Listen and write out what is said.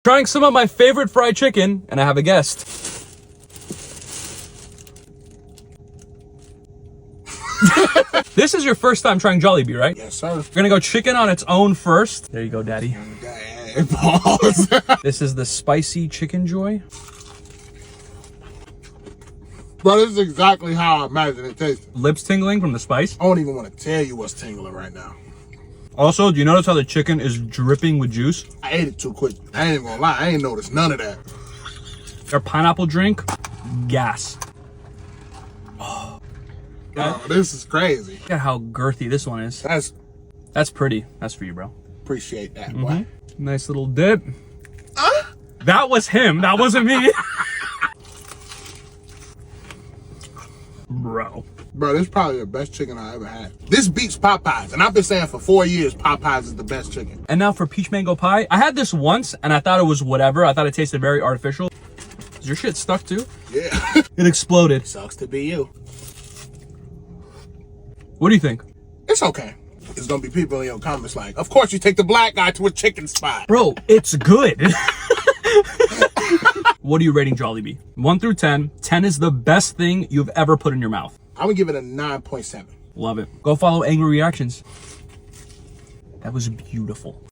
Trying some of my favorite fried chicken, and I have a guest. This is your first time trying Jollibee, right? Yes, sir. We're gonna go chicken on its own first. There you go, daddy. Pause. This is the spicy chicken joy. Bro, this is exactly how I imagine it tastes. Lips tingling from the spice. I don't even want to tell you what's tingling right now. Also, do you notice how the chicken is dripping with juice? I ate it too quick. I ain't even gonna lie, I ain't noticed none of that. Our pineapple drink, gas. Oh, this is crazy. Look at how girthy this one is. That's pretty. That's for you, bro. Appreciate that, boy. Nice little dip. That was him. That wasn't me. Bro. Bro, this is probably the best chicken I ever had. This beats Popeyes, and I've been saying for 4 years Popeyes is the best chicken. And now for peach mango pie. I had this once, and I thought it was whatever. I thought it tasted very artificial. Is your shit stuck too? Yeah. It exploded. Sucks to be you. What do you think? It's okay. There's gonna be people in your comments like, of course you take the black guy to a chicken spot. Bro, it's good. What are you rating Jollibee? 1 through 10. 10 is the best thing you've ever put in your mouth. I'm gonna give it a 9.7. Love it. Go follow Angry Reactions. That was beautiful.